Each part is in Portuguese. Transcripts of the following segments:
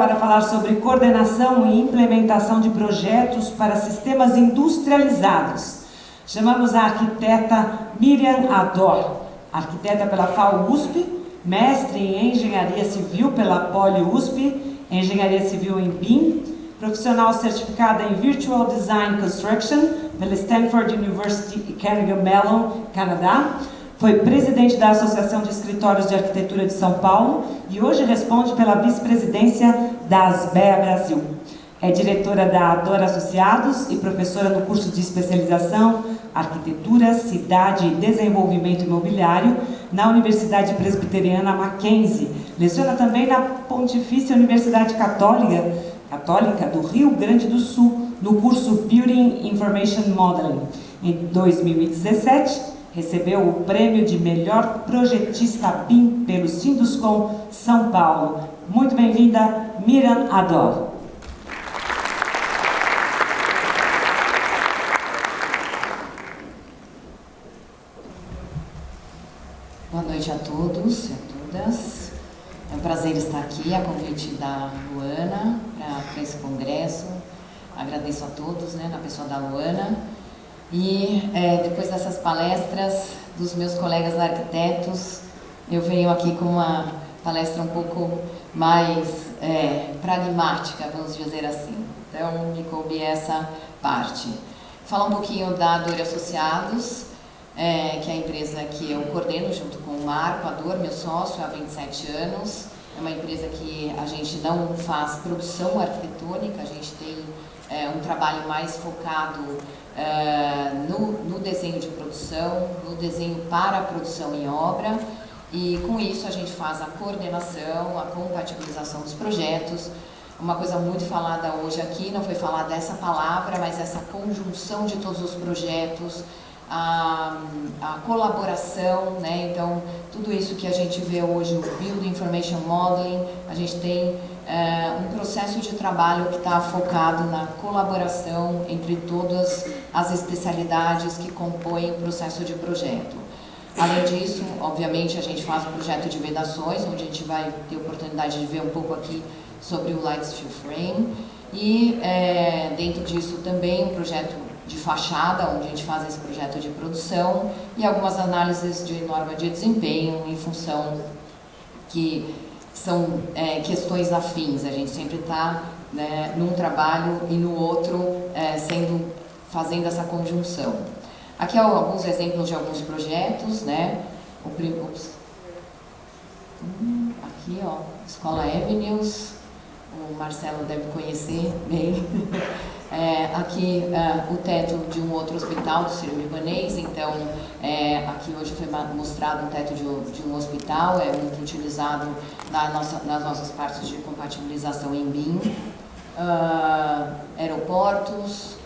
para falar sobre coordenação e implementação de projetos para sistemas industrializados. Chamamos a arquiteta Miriam Ador, arquiteta pela FAU-USP, mestre em Engenharia Civil pela Poli-USP, Engenharia Civil em BIM, profissional certificada em Virtual Design Construction pela Stanford University e Carnegie Mellon, Canadá. Foi presidente da Associação de Escritórios de Arquitetura de São Paulo e hoje responde pela vice-presidência da ASBEA Brasil. É diretora da Ador Associados e professora no curso de especialização Arquitetura, Cidade e Desenvolvimento Imobiliário na Universidade Presbiteriana Mackenzie. Leciona também na Pontifícia Universidade Católica do Rio Grande do Sul, no curso Building Information Modeling. Em 2017, recebeu o prêmio de melhor projetista BIM pelo Sinduscom São Paulo. Muito bem-vinda, Miriam Ador. Boa noite a todos e a todas. É um prazer estar aqui, a convite da Luana para esse congresso. Agradeço a todos, na pessoa da Luana. E depois dessas palestras dos meus colegas arquitetos, eu venho aqui com uma palestra um pouco mais pragmática, vamos dizer assim. Então, me coube essa parte. Falar um pouquinho da Ador Associados, que é a empresa que eu coordeno junto com o Marco Ador, meu sócio, há 27 anos. É uma empresa que a gente não faz produção arquitetônica, a gente tem um trabalho mais focado no desenho de produção, no desenho para a produção em obra, e com isso a gente faz a coordenação, a compatibilização dos projetos. Uma coisa muito falada hoje aqui, não foi falada essa palavra, mas essa conjunção de todos os projetos, a colaboração, então tudo isso que a gente vê hoje, o Building Information Modeling, a gente tem um processo de trabalho que está focado na colaboração entre todas as especialidades que compõem o processo de projeto. Além disso, obviamente, a gente faz o projeto de vedações, onde a gente vai ter a oportunidade de ver um pouco aqui sobre o Light Steel Frame, e dentro disso também um projeto de fachada, onde a gente faz esse projeto de produção, e algumas análises de norma de desempenho em função que são questões afins. A gente sempre está num trabalho e no outro fazendo essa conjunção. Aqui alguns exemplos de alguns projetos, Aqui, Escola Avenues, o Marcelo deve conhecer bem. Aqui o teto de um outro hospital do Sírio-Libanês. Então aqui hoje foi mostrado um teto de um hospital, é muito utilizado nas nossas partes de compatibilização em BIM. Aeroportos,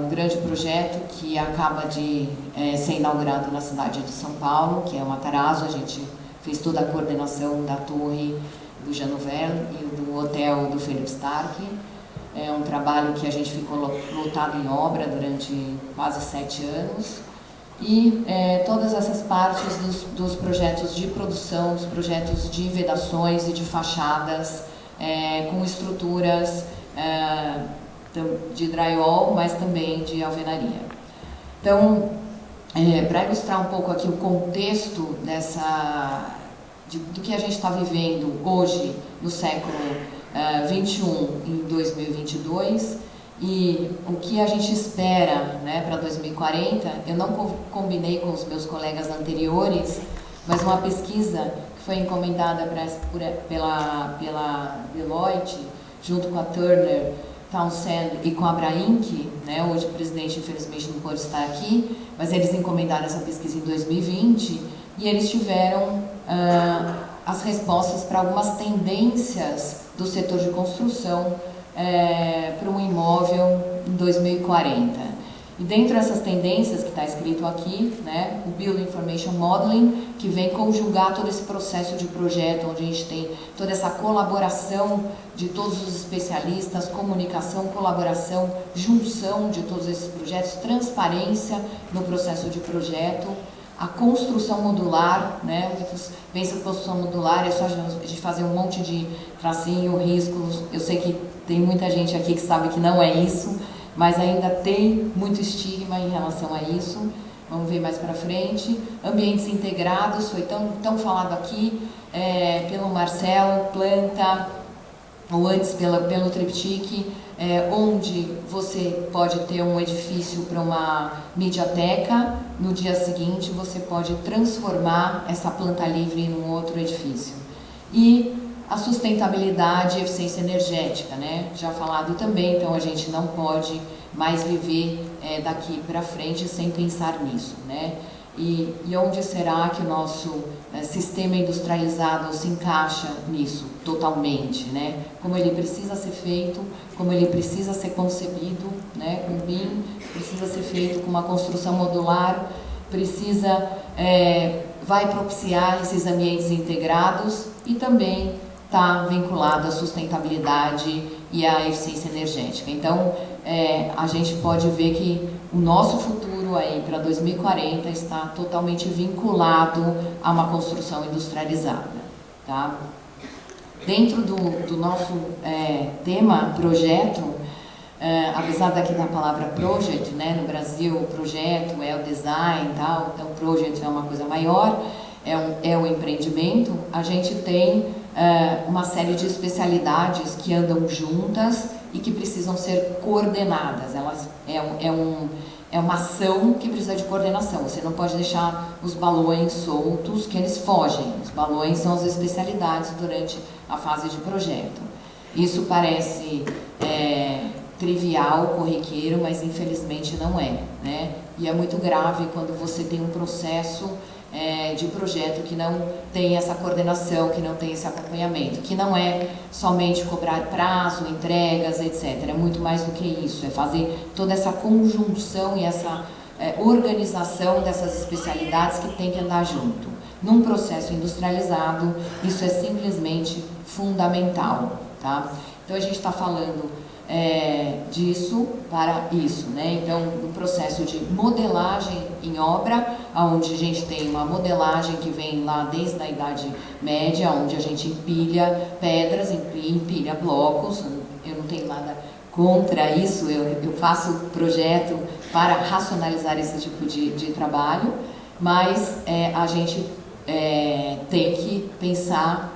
um grande projeto que acaba de ser inaugurado na cidade de São Paulo, que é o Matarazzo. A gente fez toda a coordenação da torre do Jean Nouvel e do hotel do Philippe Starck. É um trabalho que a gente ficou lotado em obra durante quase 7 anos. E todas essas partes dos projetos de produção, dos projetos de vedações e de fachadas, com estruturas de drywall, mas também de alvenaria. Então, para ilustrar um pouco aqui o contexto do que a gente está vivendo hoje, no século 21, em 2022, e o que a gente espera para 2040, eu não combinei com os meus colegas anteriores, mas uma pesquisa que foi encomendada pela Deloitte, junto com a Turner, Townsend e com a Abrainc, hoje o presidente infelizmente não pode estar aqui, mas eles encomendaram essa pesquisa em 2020 e eles tiveram as respostas para algumas tendências do setor de construção para um imóvel em 2040. E dentro dessas tendências que está escrito aqui, o Building Information Modeling, que vem conjugar todo esse processo de projeto, onde a gente tem toda essa colaboração de todos os especialistas, comunicação, colaboração, junção de todos esses projetos, transparência no processo de projeto, a construção modular, né? Muitos pensam que construção modular é só de fazer um monte de tracinho, riscos. Eu sei que tem muita gente aqui que sabe que não é isso, mas ainda tem muito estigma em relação a isso. Vamos ver mais para frente. Ambientes integrados, foi tão falado aqui pelo Marcelo, planta, ou antes pelo triptique, onde você pode ter um edifício para uma mediateca, no dia seguinte você pode transformar essa planta livre em um outro edifício. E a sustentabilidade e eficiência energética, né? Já falado também, então a gente não pode mais viver daqui para frente sem pensar nisso, né? E onde será que o nosso sistema industrializado se encaixa nisso totalmente, né? Como ele precisa ser feito, como ele precisa ser concebido, né? Com BIM, precisa ser feito com uma construção modular, vai propiciar esses ambientes integrados e também está vinculado à sustentabilidade e à eficiência energética. Então, a gente pode ver que o nosso futuro aí para 2040 está totalmente vinculado a uma construção industrializada, tá? Dentro do nosso tema projeto, apesar daqui da palavra project, né, no Brasil o projeto é o design e tal, então project é uma coisa maior, é um empreendimento, a gente tem uma série de especialidades que andam juntas e que precisam ser coordenadas. Elas é uma ação que precisa de coordenação. Você não pode deixar os balões soltos, que eles fogem. Os balões são as especialidades durante a fase de projeto. Isso parece trivial, corriqueiro, mas infelizmente não é, né? E é muito grave quando você tem um processo de projeto que não tem essa coordenação, que não tem esse acompanhamento, que não é somente cobrar prazo, entregas, etc. É muito mais do que isso, é fazer toda essa conjunção e essa organização dessas especialidades que tem que andar junto. Num processo industrializado, isso é simplesmente fundamental, tá? Então a gente está falando disso para isso, né? Então, no processo de modelagem em obra, onde a gente tem uma modelagem que vem lá desde a Idade Média, onde a gente empilha pedras, empilha blocos. Eu não tenho nada contra isso, eu faço projeto para racionalizar esse tipo de trabalho, mas a gente tem que pensar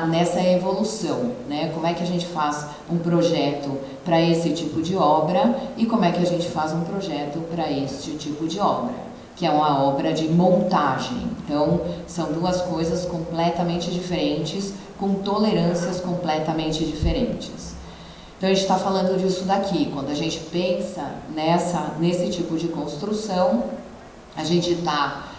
nessa evolução, né? Como é que a gente faz um projeto para esse tipo de obra e como é que a gente faz um projeto para este tipo de obra, que é uma obra de montagem. Então, são duas coisas completamente diferentes, com tolerâncias completamente diferentes. Então, a gente está falando disso daqui. Quando a gente pensa nesse tipo de construção, a gente está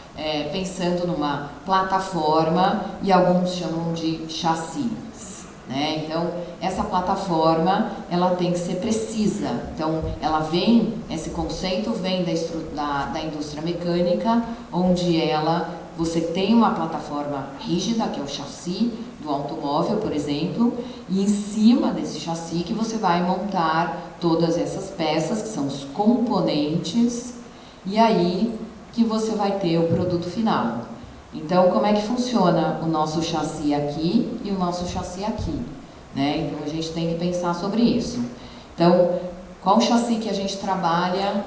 pensando numa plataforma, e alguns chamam de chassis, né? Então, essa plataforma, ela tem que ser precisa. Então, esse conceito vem da indústria mecânica, onde você tem uma plataforma rígida, que é o chassi do automóvel, por exemplo, e em cima desse chassi que você vai montar todas essas peças, que são os componentes, e aí que você vai ter o produto final. Então, como é que funciona o nosso chassi aqui e o nosso chassi aqui, né? Então, a gente tem que pensar sobre isso. Então, qual chassi que a gente trabalha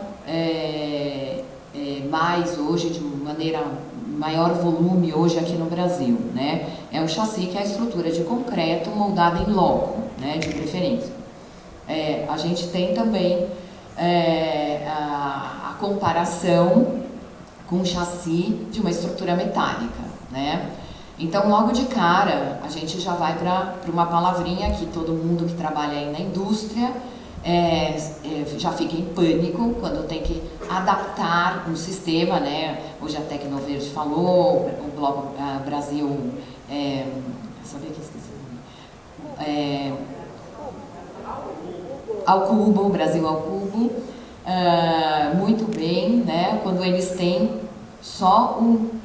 mais hoje, de maneira maior volume hoje aqui no Brasil, né? É o chassi que é a estrutura de concreto moldada em loco, né? De preferência. A gente tem também a comparação com um chassi de uma estrutura metálica, né? Então, logo de cara, a gente já vai para uma palavrinha que todo mundo que trabalha aí na indústria já fica em pânico quando tem que adaptar um sistema, né? Hoje a Tecnoverde falou, o Bloco Brasil, sabia que eu esqueci o nome? Ao Cubo, Brasil ao Cubo. Muito bem, né? Quando eles têm só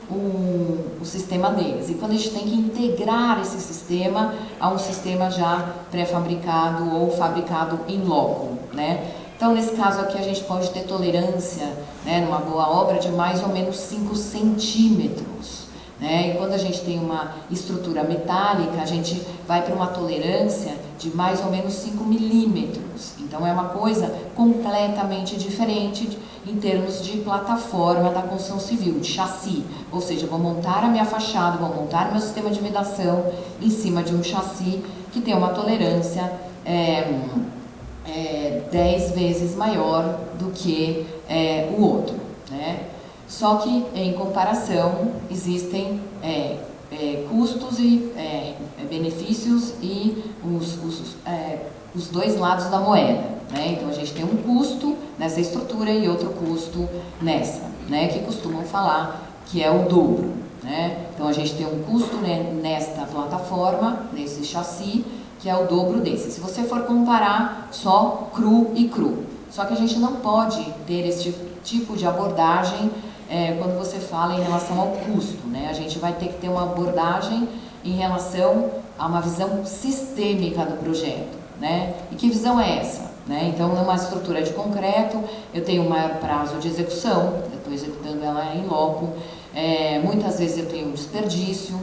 o sistema deles. E quando a gente tem que integrar esse sistema a um sistema já pré-fabricado ou fabricado em loco, né? Então, nesse caso aqui, a gente pode ter tolerância, né, numa boa obra, de mais ou menos 5 centímetros. Né? E quando a gente tem uma estrutura metálica, a gente vai para uma tolerância de mais ou menos 5 milímetros. Então, é uma coisa completamente diferente em termos de plataforma da construção civil, de chassi. Ou seja, vou montar a minha fachada, vou montar o meu sistema de vedação em cima de um chassi que tem uma tolerância 10 vezes maior do que o outro, né? Só que, em comparação, existem custos e benefícios e os dois lados da moeda, né? Então, a gente tem um custo nessa estrutura e outro custo nessa, né? Que costumam falar que é o dobro, né? Então, a gente tem um custo, né, nesta plataforma, nesse chassi, que é o dobro desse. Se você for comparar só cru e cru. Só que a gente não pode ter esse tipo de abordagem quando você fala em relação ao custo, né? A gente vai ter que ter uma abordagem em relação a uma visão sistêmica do projeto, né? E que visão é essa? Né? Então, numa estrutura de concreto, eu tenho um maior prazo de execução, eu estou executando ela em loco, muitas vezes eu tenho desperdício,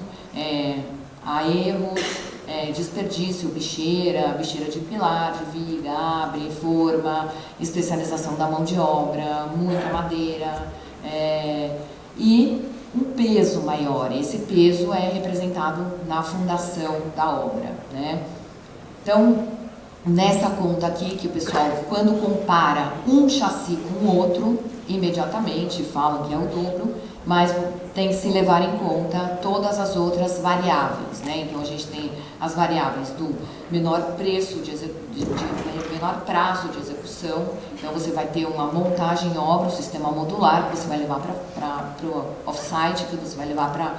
há erros, desperdício, bicheira de pilar, de viga, abre, forma, especialização da mão de obra, muita madeira, e um peso maior. Esse peso é representado na fundação da obra, né? Então, nessa conta aqui, que o pessoal, quando compara um chassi com o outro, imediatamente falam que é o dobro, mas tem que se levar em conta todas as outras variáveis, né? Então, a gente tem as variáveis do menor preço, menor prazo de execução. Então, você vai ter uma montagem em obra, um sistema modular, que você vai levar para o off-site, que você vai levar para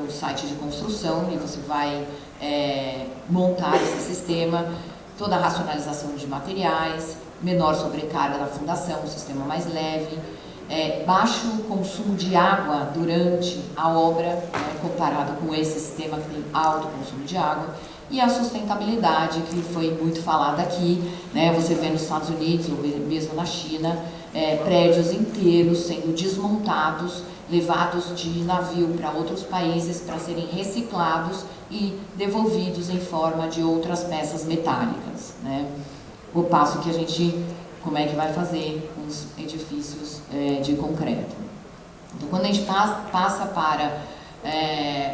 o site de construção, e você vai montar esse sistema, toda a racionalização de materiais, menor sobrecarga da fundação, um sistema mais leve, baixo consumo de água durante a obra, né, comparado com esse sistema que tem alto consumo de água, e a sustentabilidade, que foi muito falada aqui, né, você vê nos Estados Unidos, ou mesmo na China, prédios inteiros sendo desmontados, levados de navio para outros países para serem reciclados e devolvidos em forma de outras peças metálicas, né? O passo que a gente, como é que vai fazer com os edifícios de concreto. Então, quando a gente passa para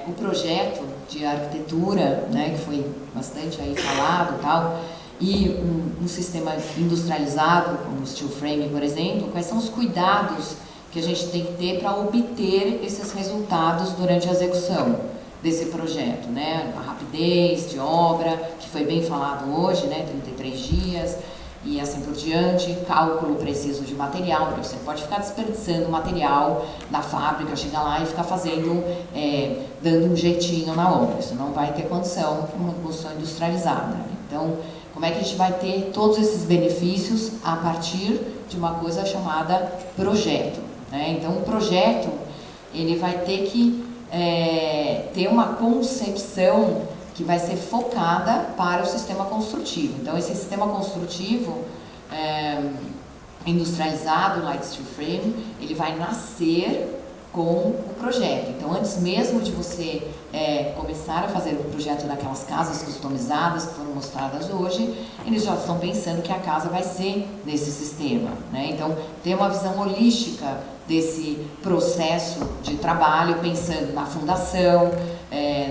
o projeto de arquitetura, né, que foi bastante aí falado, tal, e um sistema industrializado, como o steel frame, por exemplo, quais são os cuidados que a gente tem que ter para obter esses resultados durante a execução desse projeto, né? A rapidez de obra, que foi bem falado hoje, né? 33 dias e assim por diante, cálculo preciso de material, porque você pode ficar desperdiçando material da fábrica, chegar lá e ficar fazendo, dando um jeitinho na obra. Isso não vai ter condição para uma construção industrializada. Então, como é que a gente vai ter todos esses benefícios a partir de uma coisa chamada projeto, né? Então, o projeto, ele vai ter que ter uma concepção que vai ser focada para o sistema construtivo. Então, esse sistema construtivo industrializado, light steel frame, ele vai nascer com o projeto. Então, antes mesmo de você começar a fazer o projeto daquelas casas customizadas que foram mostradas hoje, eles já estão pensando que a casa vai ser nesse sistema, né? Então, ter uma visão holística desse processo de trabalho, pensando na fundação,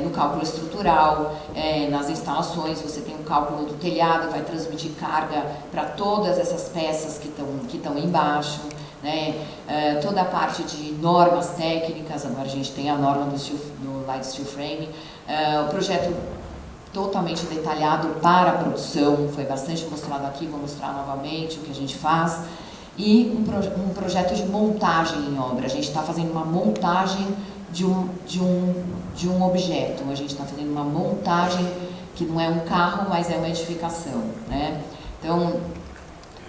no cálculo estrutural, nas instalações. Você tem um cálculo do telhado, vai transmitir carga para todas essas peças que estão embaixo, né? Toda a parte de normas técnicas, agora a gente tem a norma do Light Steel Frame, o projeto totalmente detalhado para a produção, foi bastante mostrado aqui, vou mostrar novamente o que a gente faz. E um projeto de montagem em obra, a gente está fazendo uma montagem de um objeto, a gente está fazendo uma montagem que não é um carro, mas é uma edificação, né? Então,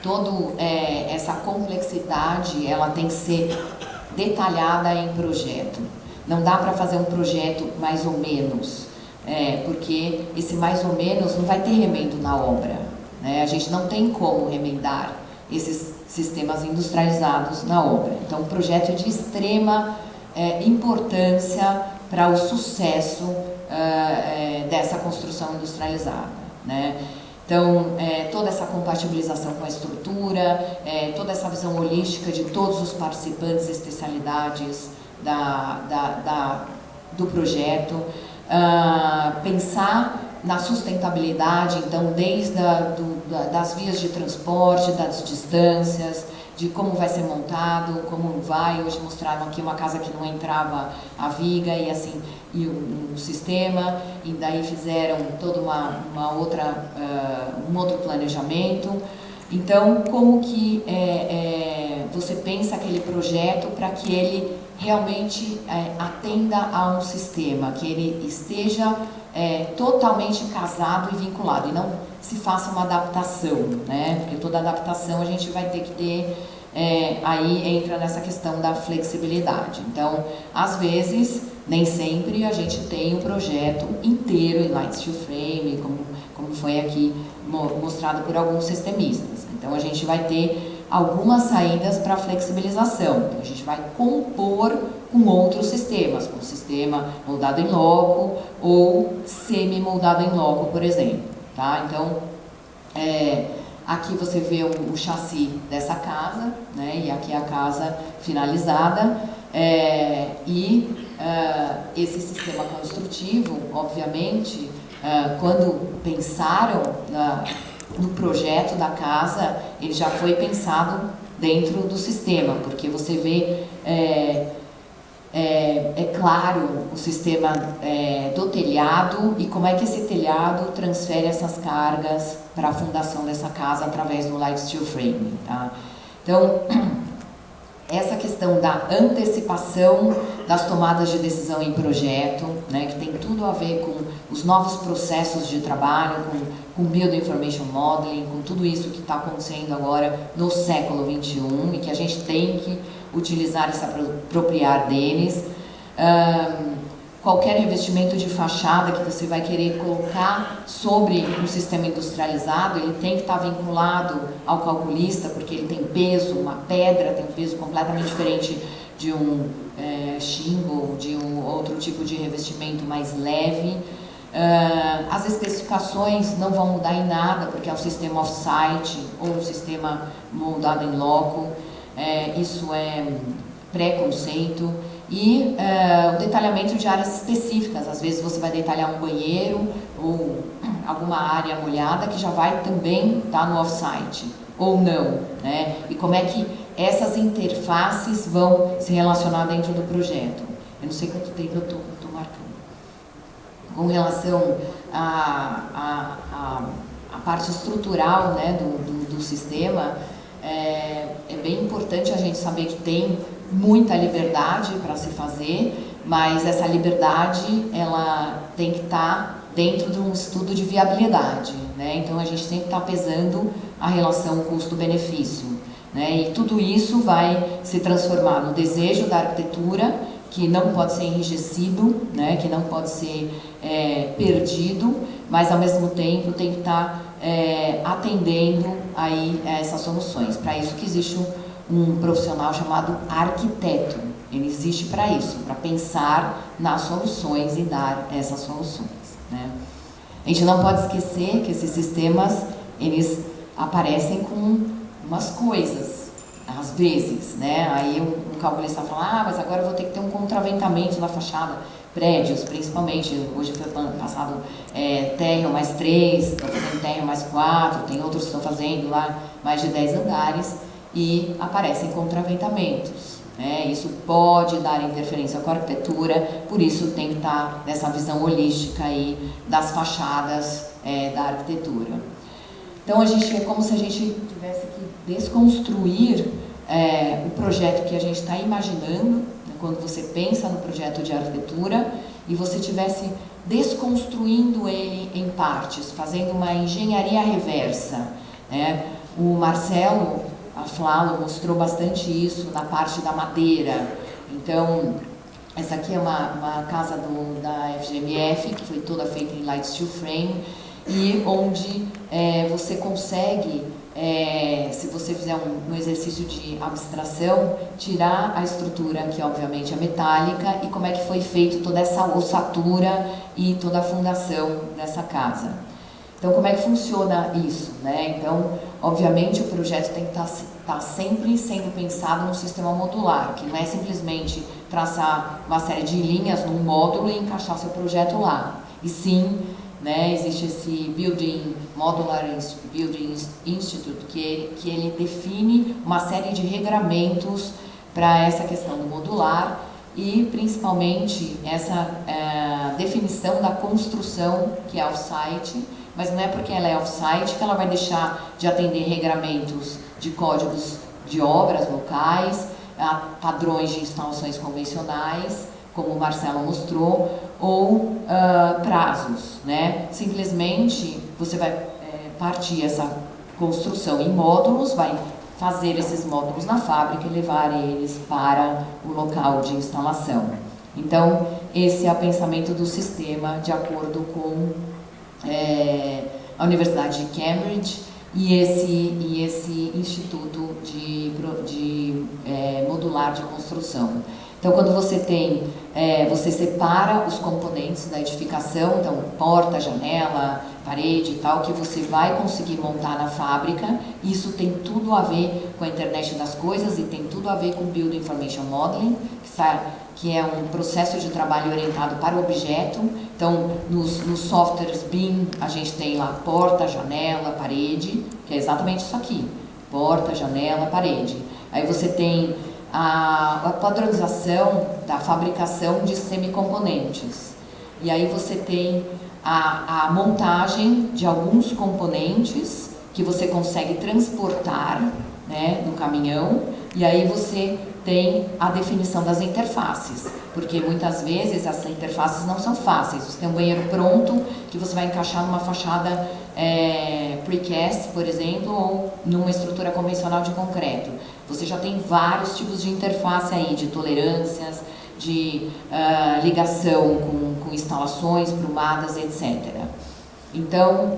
toda essa complexidade, ela tem que ser detalhada em projeto. Não dá para fazer um projeto mais ou menos, porque esse mais ou menos não vai ter remendo na obra, né? A gente não tem como remendar esses sistemas industrializados na obra. Então, o projeto é de extrema importância para o sucesso dessa construção industrializada, né? Então, toda essa compatibilização com a estrutura, toda essa visão holística de todos os participantes e especialidades do projeto, pensar na sustentabilidade, então, desde das vias de transporte, das distâncias, de como vai ser montado, como vai. Hoje mostraram aqui uma casa que não entrava a viga e assim, e um sistema, e daí fizeram toda um outro planejamento. Então, como que você pensa aquele projeto para que ele realmente atenda a um sistema, que ele esteja totalmente casado e vinculado, e não se faça uma adaptação, né? Porque toda adaptação a gente vai ter que ter, aí entra nessa questão da flexibilidade. Então, às vezes, nem sempre a gente tem um projeto inteiro em light steel frame, como foi aqui mostrado por alguns sistemistas. Então, a gente vai ter algumas saídas para flexibilização. Então, a gente vai compor com outros sistemas, com o sistema moldado em loco ou semi-moldado em loco, por exemplo. Tá? Então, aqui você vê o chassi dessa casa, né? E aqui a casa finalizada. Esse sistema construtivo, obviamente, quando pensaram no projeto da casa, ele já foi pensado dentro do sistema, porque você vê, claro, o sistema do telhado e como é que esse telhado transfere essas cargas para a fundação dessa casa através do light steel frame, tá? Então, essa questão da antecipação das tomadas de decisão em projeto, né, que tem tudo a ver com os novos processos de trabalho, com Building Information Modeling, com tudo isso que está acontecendo agora no século XXI e que a gente tem que utilizar e se apropriar deles. Qualquer revestimento de fachada que você vai querer colocar sobre um sistema industrializado, ele tem que estar vinculado ao calculista, porque ele tem peso, uma pedra tem um peso completamente diferente de um shingle, de um outro tipo de revestimento mais leve. As especificações não vão mudar em nada, porque é um sistema off-site ou um sistema moldado em loco. Isso é pré-conceito. E o detalhamento de áreas específicas. Às vezes você vai detalhar um banheiro ou alguma área molhada que já vai também estar no off-site, ou não, né? E como é que essas interfaces vão se relacionar dentro do projeto. Eu não sei quanto tempo eu estou marcando. Com relação à parte estrutural, né, do sistema, é bem importante a gente saber que tem muita liberdade para se fazer, mas essa liberdade ela tem que estar dentro de um estudo de viabilidade, né? Então a gente sempre está pesando a relação custo-benefício, né? E tudo isso vai se transformar no desejo da arquitetura, que não pode ser enrijecido, né? Que não pode ser perdido, mas ao mesmo tempo tem que estar atendendo aí essas soluções. Para isso que existe um profissional chamado arquiteto. Ele existe para isso, para pensar nas soluções e dar essas soluções, né? A gente não pode esquecer que esses sistemas, eles aparecem com umas coisas, às vezes, né? Aí um calculista fala, mas agora eu vou ter que ter um contraventamento na fachada. Prédios, principalmente, hoje foi passado térreo mais 3, estão fazendo térreo mais 4, tem outros que estão fazendo lá mais de 10 andares, e aparecem contraventamentos, né? Isso pode dar interferência com a arquitetura, por isso tem que estar nessa visão holística aí das fachadas da arquitetura. Então é como se a gente tivesse que desconstruir o projeto que a gente está imaginando, né? Quando você pensa no projeto de arquitetura, e você estivesse desconstruindo ele em partes, fazendo uma engenharia reversa, né? O Marcelo Aflalo mostrou bastante isso na parte da madeira. Então, essa aqui é uma casa da FGMF, que foi toda feita em light steel frame, e onde você consegue, se você fizer um exercício de abstração, tirar a estrutura, que obviamente é metálica, e como é que foi feito toda essa ossatura e toda a fundação dessa casa. Então, como é que funciona isso, né? Então, obviamente, o projeto tem que estar sempre sendo pensado num sistema modular, que não é simplesmente traçar uma série de linhas num módulo e encaixar seu projeto lá. E sim, né, existe esse Modular Building Institute, que ele define uma série de regramentos para essa questão do modular e, principalmente, essa definição da construção, que é off-site, mas não é porque ela é off-site que ela vai deixar de atender regramentos de códigos de obras locais, padrões de instalações convencionais, como o Marcelo mostrou, ou prazos, né? Simplesmente você vai partir essa construção em módulos, vai fazer esses módulos na fábrica e levar eles para o local de instalação. Então, esse é o pensamento do sistema de acordo com a Universidade de Cambridge e esse Instituto de Modular de Construção. Então, quando você tem, você separa os componentes da edificação, então porta, janela, parede e tal, que você vai conseguir montar na fábrica. Isso tem tudo a ver com a internet das coisas e tem tudo a ver com Building Information Modeling, que é um processo de trabalho orientado para o objeto. Então, nos softwares BIM, a gente tem lá porta, janela, parede, que é exatamente isso aqui, porta, janela, parede. Aí você tem a padronização da fabricação de semicomponentes. E aí você tem a montagem de alguns componentes que você consegue transportar, né, no caminhão, e aí você tem a definição das interfaces, porque muitas vezes essas interfaces não são fáceis. Você tem um banheiro pronto que você vai encaixar numa fachada precast, por exemplo, ou numa estrutura convencional de concreto. Você já tem vários tipos de interface aí, de tolerâncias, de ligação com instalações, prumadas, etc. Então,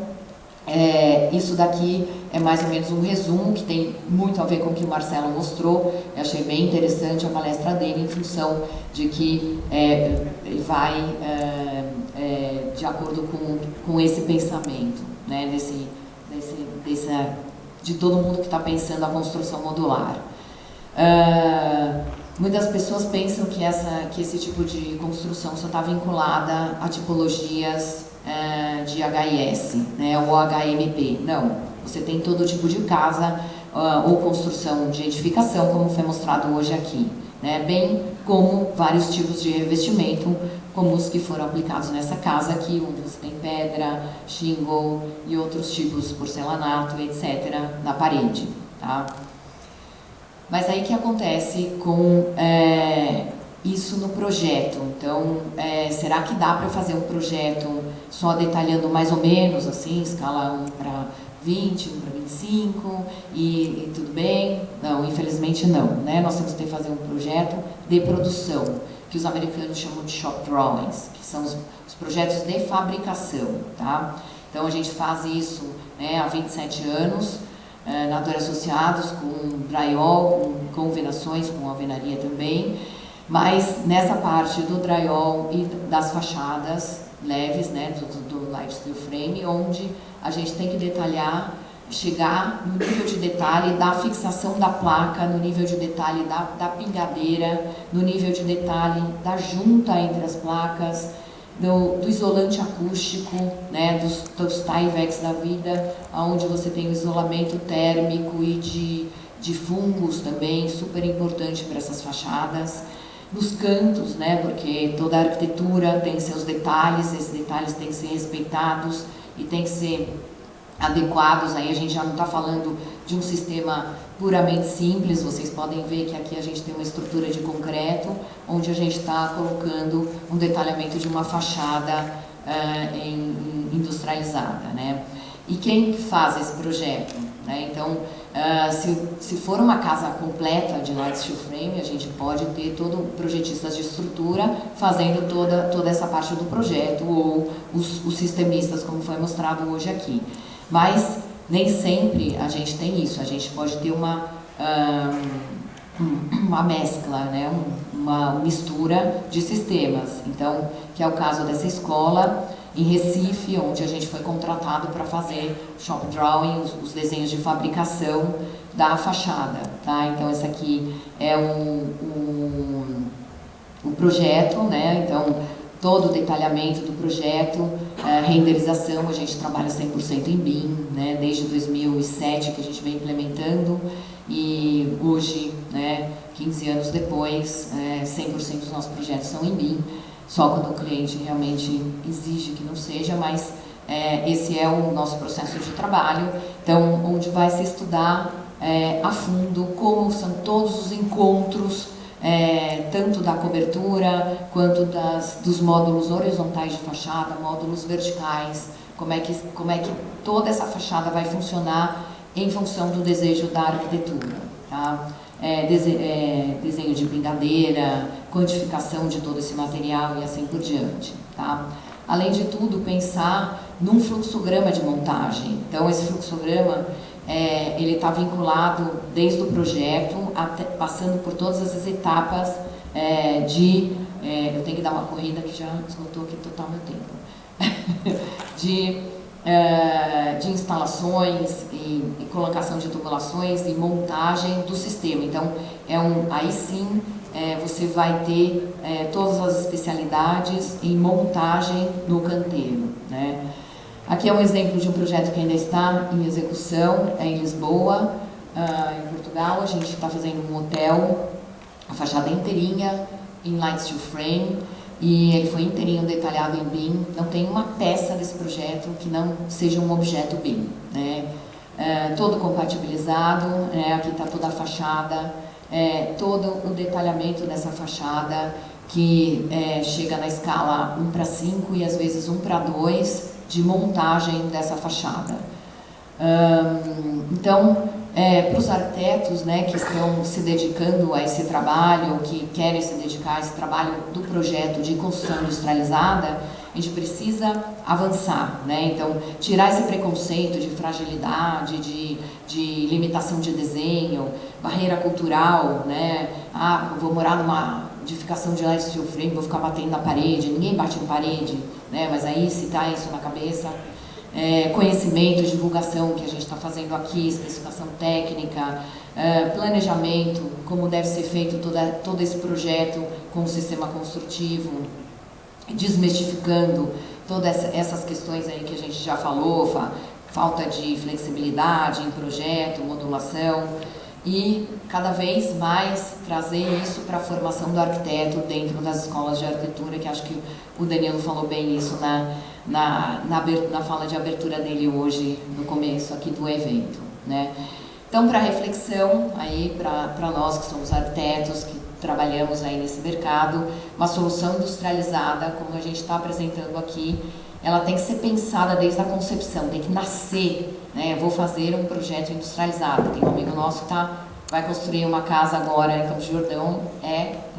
isso daqui é mais ou menos um resumo que tem muito a ver com o que o Marcelo mostrou. Eu achei bem interessante a palestra dele em função de que vai de acordo com esse pensamento, né, de todo mundo que está pensando a construção modular. Muitas pessoas pensam que esse tipo de construção só está vinculada a tipologias de HIS, né, ou HMP. Não, você tem todo tipo de casa ou construção de edificação, como foi mostrado hoje aqui, né, bem como vários tipos de revestimento, como os que foram aplicados nessa casa aqui, onde você tem pedra, shingle e outros tipos, porcelanato, etc., na parede, tá? Mas aí o que acontece com isso no projeto? Então, será que dá para fazer um projeto só detalhando mais ou menos, assim, escala 1 para 20, 1 para 25 e tudo bem? Não, infelizmente não, né? Nós temos que fazer um projeto de produção, que os americanos chamam de shop drawings, que são os projetos de fabricação, tá? Então, a gente faz isso, né, há 27 anos, na Dor Associados, com drywall, com convenações, com alvenaria também, mas nessa parte do drywall e das fachadas leves, né, do light steel frame, onde a gente tem que detalhar, chegar no nível de detalhe da fixação da placa, no nível de detalhe da pingadeira, no nível de detalhe da junta entre as placas, do isolante acústico, né, dos Tyvek da vida, onde você tem o isolamento térmico e de fungos também, super importante para essas fachadas. Nos cantos, né, porque toda a arquitetura tem seus detalhes, esses detalhes têm que ser respeitados e têm que ser adequados. Aí a gente já não está falando de um sistema puramente simples. Vocês podem ver que aqui a gente tem uma estrutura de concreto, onde a gente está colocando um detalhamento de uma fachada industrializada, né? E quem faz esse projeto, né? Então, Se for uma casa completa de light steel frame, a gente pode ter todo projetistas de estrutura fazendo toda essa parte do projeto, ou os sistemistas, como foi mostrado hoje aqui. Mas nem sempre a gente tem isso, a gente pode ter uma mescla, né? Uma mistura de sistemas. Então, que é o caso dessa escola em Recife, onde a gente foi contratado para fazer shop drawing, os desenhos de fabricação da fachada, tá? Então, esse aqui é o projeto, né? Então, todo o detalhamento do projeto, renderização, a gente trabalha 100% em BIM, né? Desde 2007 que a gente vem implementando, e hoje, né, 15 anos depois, 100% dos nossos projetos são em BIM. Só quando o cliente realmente exige que não seja, mas esse é o nosso processo de trabalho. Então, onde vai se estudar a fundo como são todos os encontros, tanto da cobertura, quanto dos módulos horizontais de fachada, módulos verticais, como é que toda essa fachada vai funcionar em função do desejo da arquitetura, tá? Desenho de pingadeira, quantificação de todo esse material e assim por diante, tá? Além de tudo, pensar num fluxograma de montagem. Então, esse fluxograma, ele está vinculado desde o projeto, passando por todas essas etapas eu tenho que dar uma corrida que já esgotou aqui total meu tempo, de instalações e colocação de tubulações e montagem do sistema. Então, aí sim você vai ter todas as especialidades em montagem no canteiro, né? Aqui é um exemplo de um projeto que ainda está em execução, em Lisboa, em Portugal. A gente está fazendo um hotel, a fachada inteirinha em light steel frame, e ele foi inteirinho detalhado em BIM. Não tem uma peça desse projeto que não seja um objeto BIM, né? Todo compatibilizado, né? Aqui está toda a fachada, todo o detalhamento dessa fachada, que chega na escala 1:5 e às vezes 1:2 de montagem dessa fachada. Então, para os arquitetos, né, que estão se dedicando a esse trabalho, que querem se dedicar a esse trabalho do projeto de construção industrializada, a gente precisa avançar, né? Então, tirar esse preconceito de fragilidade, de limitação de desenho, barreira cultural, né? Eu vou morar numa edificação de light steel frame, vou ficar batendo na parede, ninguém bate em parede, né? Mas aí, se tá isso na cabeça, conhecimento, divulgação que a gente está fazendo aqui, especificação técnica, planejamento, como deve ser feito todo esse projeto com o sistema construtivo, desmistificando todas essas questões aí que a gente já falou, falta de flexibilidade em projeto, modulação, e cada vez mais trazer isso para a formação do arquiteto dentro das escolas de arquitetura, que acho que o Danilo falou bem isso na fala de abertura dele hoje, no começo aqui do evento, né? Então, para reflexão, aí para nós que somos arquitetos, que trabalhamos aí nesse mercado, uma solução industrializada, como a gente está apresentando aqui, ela tem que ser pensada desde a concepção, tem que nascer, né? Vou fazer um projeto industrializado. Tem um amigo nosso que vai construir uma casa agora em Campos do Jordão,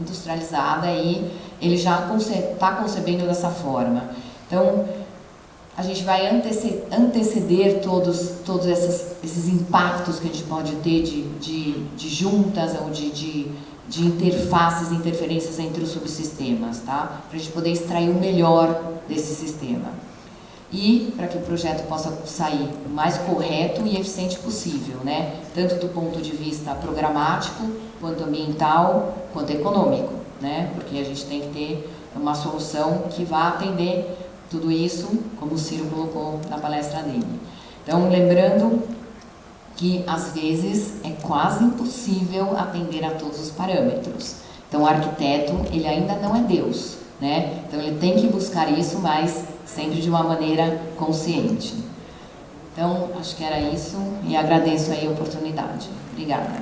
industrializada, e ele já está concebendo dessa forma. Então, a gente vai anteceder todos esses impactos que a gente pode ter de juntas ou de interfaces, interferências entre os subsistemas, tá? Para a gente poder extrair o melhor desse sistema. E para que o projeto possa sair o mais correto e eficiente possível, né? Tanto do ponto de vista programático, quanto ambiental, quanto econômico, né? Porque a gente tem que ter uma solução que vá atender tudo isso, como o Ciro colocou na palestra dele. Então, lembrando que às vezes é quase impossível atender a todos os parâmetros. Então, o arquiteto, ele ainda não é Deus, né? Então, ele tem que buscar isso, mas sempre de uma maneira consciente. Então, acho que era isso, e agradeço aí a oportunidade. Obrigada.